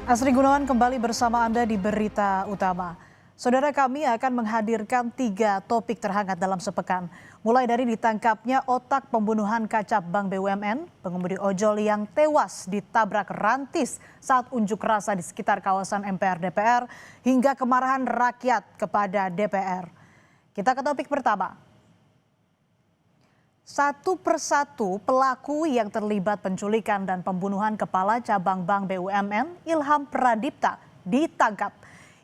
Asri Gunawan kembali bersama Anda di Berita Utama. Saudara, kami akan menghadirkan 3 topik terhangat dalam sepekan. Mulai dari ditangkapnya otak pembunuhan kacap Bank BUMN, pengemudi ojol yang tewas ditabrak rantis saat unjuk rasa di sekitar kawasan MPR DPR, hingga kemarahan rakyat kepada DPR. Kita ke topik pertama. Satu persatu pelaku yang terlibat penculikan dan pembunuhan Kepala Cabang Bank BUMN Ilham Pradipta ditangkap.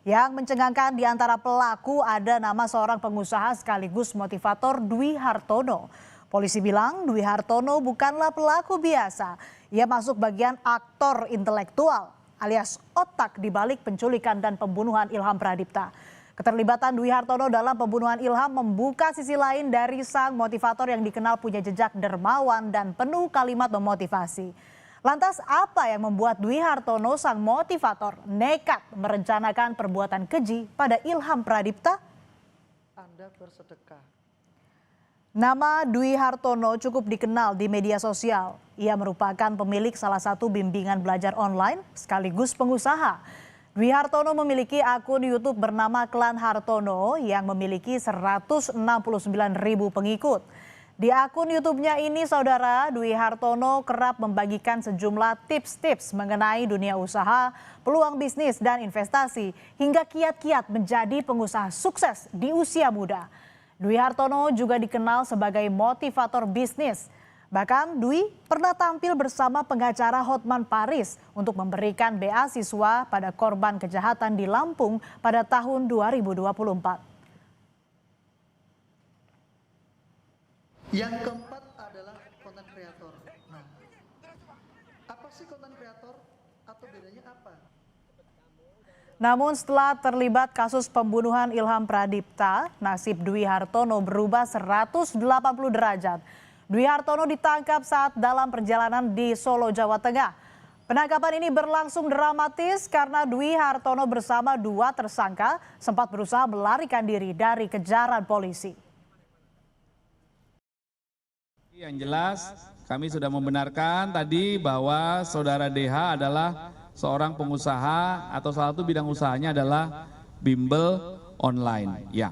Yang mencengangkan di antara pelaku ada nama seorang pengusaha sekaligus motivator Dwi Hartono. Polisi bilang Dwi Hartono bukanlah pelaku biasa. Ia masuk bagian aktor intelektual alias otak di balik penculikan dan pembunuhan Ilham Pradipta. Keterlibatan Dwi Hartono dalam pembunuhan Ilham membuka sisi lain dari sang motivator yang dikenal punya jejak dermawan dan penuh kalimat memotivasi. Lantas apa yang membuat Dwi Hartono sang motivator nekat merencanakan perbuatan keji pada Ilham Pradipta? Anda bersedekah. Nama Dwi Hartono cukup dikenal di media sosial. Ia merupakan pemilik salah satu bimbingan belajar online sekaligus pengusaha. Dwi Hartono memiliki akun YouTube bernama Klan Hartono yang memiliki 169.000 pengikut. Di akun YouTube-nya ini, saudara, Dwi Hartono kerap membagikan sejumlah tips-tips mengenai dunia usaha, peluang bisnis dan investasi, hingga kiat-kiat menjadi pengusaha sukses di usia muda. Dwi Hartono juga dikenal sebagai motivator bisnis. Bahkan Dwi pernah tampil bersama pengacara Hotman Paris untuk memberikan beasiswa pada korban kejahatan di Lampung pada tahun 2024. Yang keempat adalah content creator. Nah, apa sih content creator atau bedanya apa? Namun setelah terlibat kasus pembunuhan Ilham Pradipta, nasib Dwi Hartono berubah 180 derajat. Dwi Hartono ditangkap saat dalam perjalanan di Solo, Jawa Tengah. Penangkapan ini berlangsung dramatis karena Dwi Hartono bersama 2 tersangka sempat berusaha melarikan diri dari kejaran polisi. Yang jelas kami sudah membenarkan tadi bahwa saudara DH adalah seorang pengusaha atau salah satu bidang usahanya adalah bimbel online. Ya.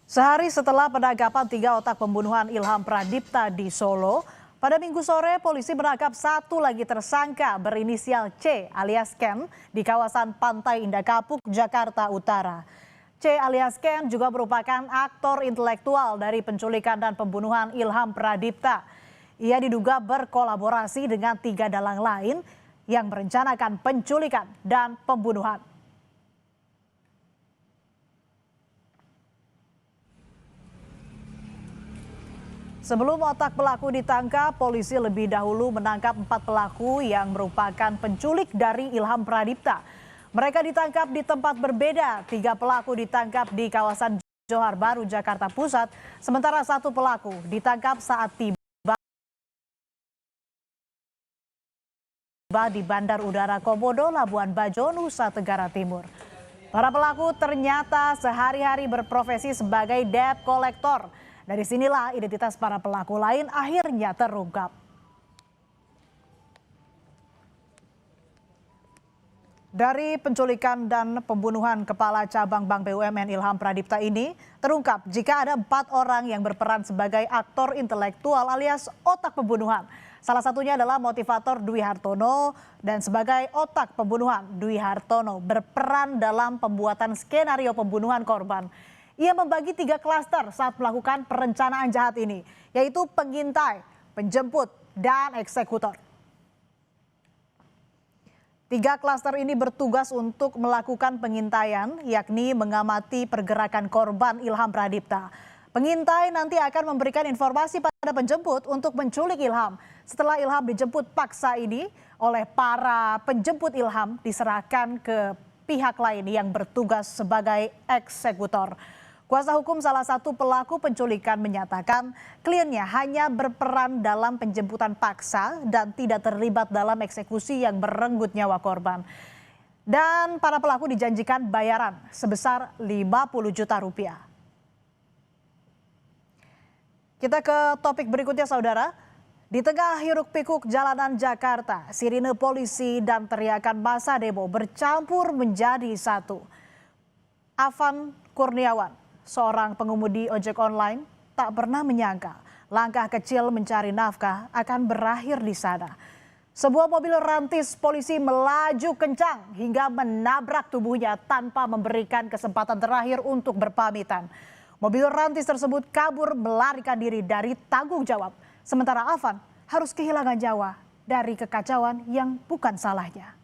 Sehari setelah penangkapan 3 otak pembunuhan Ilham Pradipta di Solo, pada Minggu sore polisi menangkap 1 lagi tersangka berinisial C alias Ken di kawasan Pantai Indah Kapuk, Jakarta Utara. C alias Ken juga merupakan aktor intelektual dari penculikan dan pembunuhan Ilham Pradipta. Ia diduga berkolaborasi dengan 3 dalang lain yang merencanakan penculikan dan pembunuhan. Sebelum otak pelaku ditangkap, polisi lebih dahulu menangkap 4 pelaku yang merupakan penculik dari Ilham Pradipta. Mereka ditangkap di tempat berbeda. 3 pelaku ditangkap di kawasan Johar Baru, Jakarta Pusat, sementara 1 pelaku ditangkap saat tiba di Bandar Udara Komodo, Labuan Bajo, Nusa Tenggara Timur. Para pelaku ternyata sehari-hari berprofesi sebagai debt collector. Dari sinilah identitas para pelaku lain akhirnya terungkap. Dari penculikan dan pembunuhan Kepala Cabang Bank BUMN Ilham Pradipta ini, terungkap jika ada 4 orang yang berperan sebagai aktor intelektual alias otak pembunuhan. Salah satunya adalah motivator Dwi Hartono, dan sebagai otak pembunuhan, Dwi Hartono berperan dalam pembuatan skenario pembunuhan korban. Ia membagi 3 klaster saat melakukan perencanaan jahat ini, yaitu pengintai, penjemput, dan eksekutor. 3 klaster ini bertugas untuk melakukan pengintaian, yakni mengamati pergerakan korban Ilham Pradipta. Pengintai nanti akan memberikan informasi pada penjemput untuk menculik Ilham. Setelah Ilham dijemput paksa ini oleh para penjemput Ilham, diserahkan ke pihak lain yang bertugas sebagai eksekutor. Kuasa hukum salah satu pelaku penculikan menyatakan kliennya hanya berperan dalam penjemputan paksa dan tidak terlibat dalam eksekusi yang merenggut nyawa korban. Dan para pelaku dijanjikan bayaran sebesar 50 juta rupiah. Kita ke topik berikutnya, saudara. Di tengah hiruk-pikuk jalanan Jakarta, sirine polisi dan teriakan massa demo bercampur menjadi satu. Afan Kurniawan, seorang pengemudi ojek online, tak pernah menyangka langkah kecil mencari nafkah akan berakhir di sana. Sebuah mobil rantis polisi melaju kencang hingga menabrak tubuhnya tanpa memberikan kesempatan terakhir untuk berpamitan. Mobil rantis tersebut kabur melarikan diri dari tanggung jawab. Sementara Afan harus kehilangan nyawa dari kekacauan yang bukan salahnya.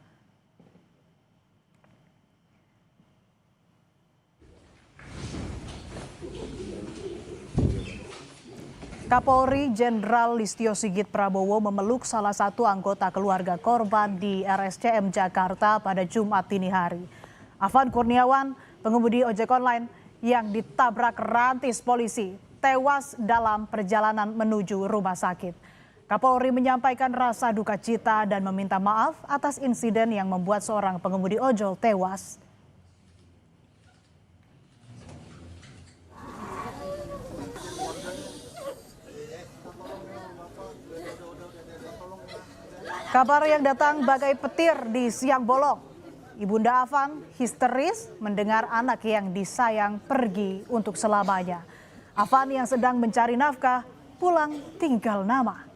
Kapolri Jenderal Listio Sigit Prabowo memeluk salah satu anggota keluarga korban di RSCM Jakarta pada Jumat dini hari. Afan Kurniawan, pengemudi ojek online yang ditabrak rantis polisi, tewas dalam perjalanan menuju rumah sakit. Kapolri menyampaikan rasa duka cita dan meminta maaf atas insiden yang membuat seorang pengemudi ojol tewas. Kabar yang datang bagai petir di siang bolong. Ibunda Afan histeris mendengar anak yang disayang pergi untuk selamanya. Afan yang sedang mencari nafkah pulang tinggal nama.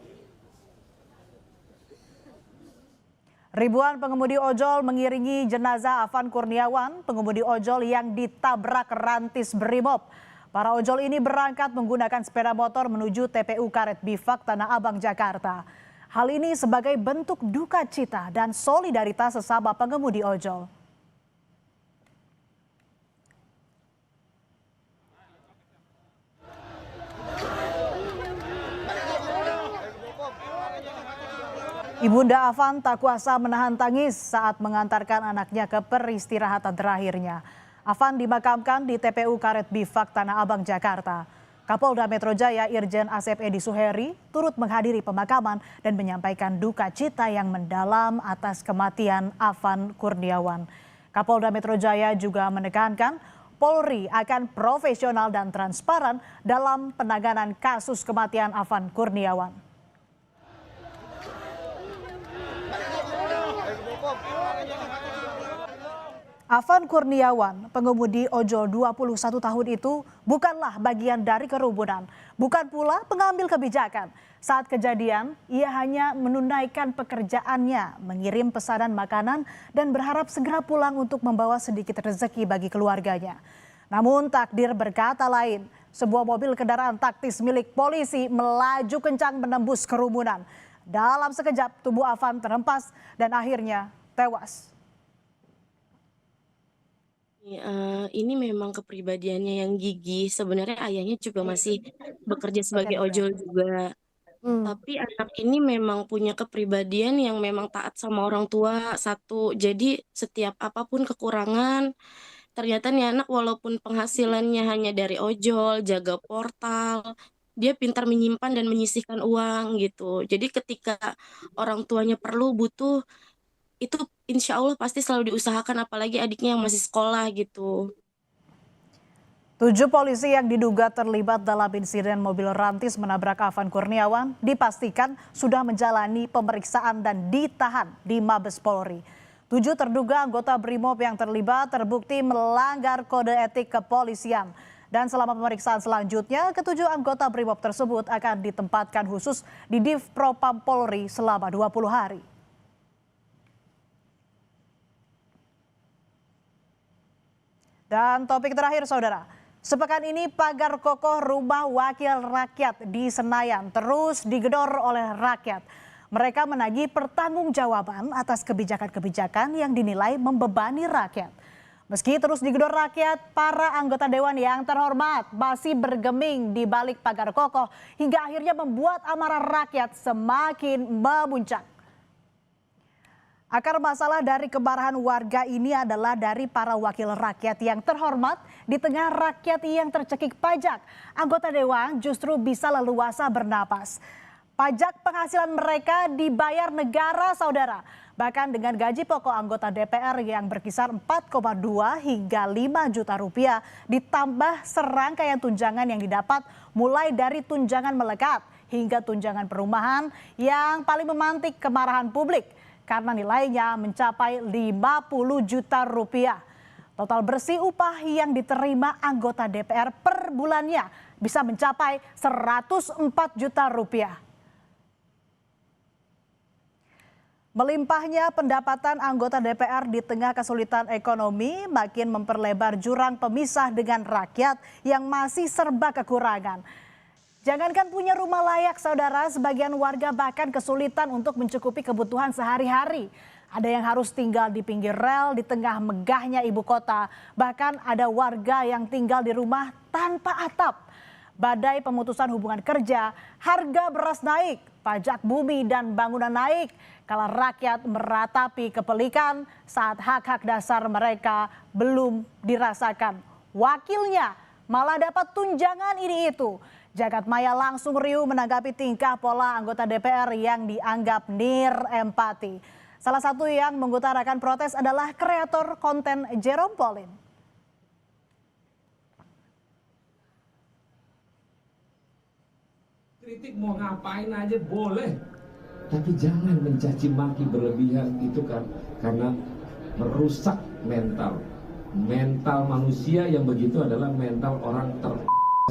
Ribuan pengemudi ojol mengiringi jenazah Afan Kurniawan, pengemudi ojol yang ditabrak rantis Brimob. Para ojol ini berangkat menggunakan sepeda motor menuju TPU Karet Bifak Tanah Abang, Jakarta. Hal ini sebagai bentuk duka cita dan solidaritas sesama pengemudi ojol. Ibunda Afan tak kuasa menahan tangis saat mengantarkan anaknya ke peristirahatan terakhirnya. Afan dimakamkan di TPU Karet Bifak Tanah Abang, Jakarta. Kapolda Metro Jaya Irjen Asep Edi Suheri turut menghadiri pemakaman dan menyampaikan duka cita yang mendalam atas kematian Afan Kurniawan. Kapolda Metro Jaya juga menekankan Polri akan profesional dan transparan dalam penanganan kasus kematian Afan Kurniawan. Afan Kurniawan, pengemudi ojol 21 tahun itu bukanlah bagian dari kerumunan, bukan pula pengambil kebijakan. Saat kejadian, ia hanya menunaikan pekerjaannya, mengirim pesanan makanan dan berharap segera pulang untuk membawa sedikit rezeki bagi keluarganya. Namun takdir berkata lain, sebuah mobil kendaraan taktis milik polisi melaju kencang menembus kerumunan. Dalam sekejap tubuh Afan terhempas dan akhirnya tewas. Ini memang kepribadiannya yang gigih. Sebenarnya ayahnya juga masih bekerja sebagai ojol juga. Tapi anak ini memang punya kepribadian yang memang taat sama orang tua satu. Jadi setiap apapun kekurangan, ternyata nih anak walaupun penghasilannya hanya dari ojol, jaga portal, dia pintar menyimpan dan menyisihkan uang gitu. Jadi ketika orang tuanya perlu butuh, itu insya Allah pasti selalu diusahakan, apalagi adiknya yang masih sekolah gitu. 7 polisi yang diduga terlibat dalam insiden mobil rantis menabrak Afan Kurniawan dipastikan sudah menjalani pemeriksaan dan ditahan di Mabes Polri. 7 terduga anggota Brimob yang terlibat terbukti melanggar kode etik kepolisian. Dan selama pemeriksaan selanjutnya, ke-7 anggota Brimob tersebut akan ditempatkan khusus di Div Propam Polri selama 20 hari. Dan topik terakhir saudara, sepekan ini pagar kokoh rumah wakil rakyat di Senayan terus digedor oleh rakyat. Mereka menagih pertanggungjawaban atas kebijakan-kebijakan yang dinilai membebani rakyat. Meski terus digedor rakyat, para anggota dewan yang terhormat masih bergeming di balik pagar kokoh hingga akhirnya membuat amarah rakyat semakin memuncak. Akar masalah dari kemarahan warga ini adalah dari para wakil rakyat yang terhormat di tengah rakyat yang tercekik pajak. Anggota dewan justru bisa leluasa bernapas. Pajak penghasilan mereka dibayar negara saudara. Bahkan dengan gaji pokok anggota DPR yang berkisar 4,2 hingga 5 juta rupiah ditambah serangkaian tunjangan yang didapat mulai dari tunjangan melekat hingga tunjangan perumahan yang paling memantik kemarahan publik karena nilainya mencapai 50 juta rupiah. Total bersih upah yang diterima anggota DPR per bulannya bisa mencapai 104 juta rupiah. Melimpahnya pendapatan anggota DPR di tengah kesulitan ekonomi makin memperlebar jurang pemisah dengan rakyat yang masih serba kekurangan. Jangankan punya rumah layak, saudara, sebagian warga bahkan kesulitan untuk mencukupi kebutuhan sehari-hari. Ada yang harus tinggal di pinggir rel di tengah megahnya ibu kota. Bahkan ada warga yang tinggal di rumah tanpa atap. Badai pemutusan hubungan kerja, harga beras naik, pajak bumi dan bangunan naik. Kalau rakyat meratapi kepelikan saat hak-hak dasar mereka belum dirasakan. Wakilnya malah dapat tunjangan ini itu. Jagat maya langsung riuh menanggapi tingkah pola anggota DPR yang dianggap nirempati. Salah satu yang mengutarakan protes adalah kreator konten Jerome Pauline. Kritik mau ngapain aja boleh, tapi jangan mencaci maki berlebihan, itu kan karena merusak mental manusia. Yang begitu adalah mental orang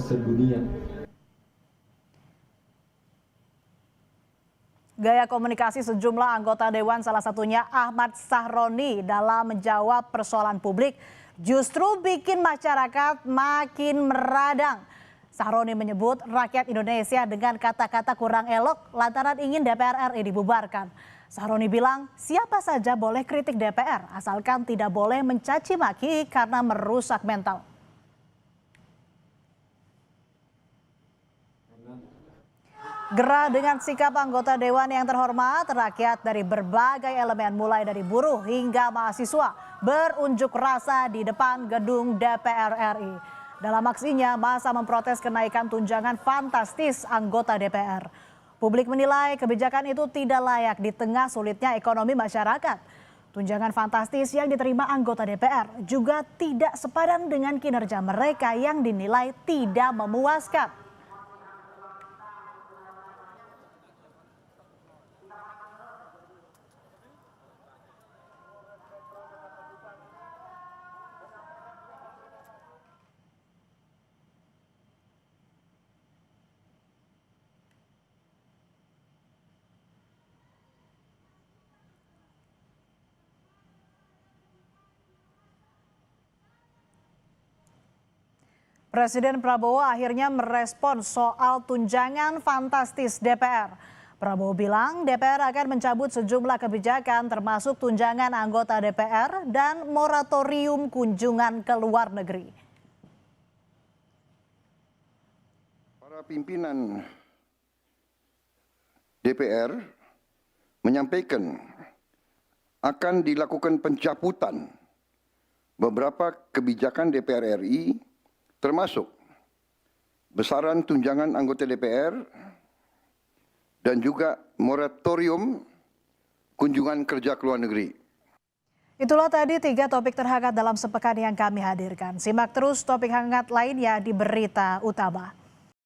sedunia. Gaya komunikasi sejumlah anggota Dewan, salah satunya Ahmad Sahroni, dalam menjawab persoalan publik justru bikin masyarakat makin meradang. Sahroni menyebut rakyat Indonesia dengan kata-kata kurang elok lantaran ingin DPR RI dibubarkan. Sahroni bilang siapa saja boleh kritik DPR asalkan tidak boleh mencaci maki karena merusak mental. Gerah dengan sikap anggota Dewan yang terhormat, rakyat dari berbagai elemen mulai dari buruh hingga mahasiswa berunjuk rasa di depan gedung DPR RI. Dalam aksinya, massa memprotes kenaikan tunjangan fantastis anggota DPR. Publik menilai kebijakan itu tidak layak di tengah sulitnya ekonomi masyarakat. Tunjangan fantastis yang diterima anggota DPR juga tidak sepadan dengan kinerja mereka yang dinilai tidak memuaskan. Presiden Prabowo akhirnya merespon soal tunjangan fantastis DPR. Prabowo bilang DPR akan mencabut sejumlah kebijakan termasuk tunjangan anggota DPR dan moratorium kunjungan ke luar negeri. Para pimpinan DPR menyampaikan akan dilakukan pencabutan beberapa kebijakan DPR RI termasuk besaran tunjangan anggota DPR dan juga moratorium kunjungan kerja ke luar negeri. Itulah tadi 3 topik terhangat dalam sepekan yang kami hadirkan. Simak terus topik hangat lainnya di Berita Utama.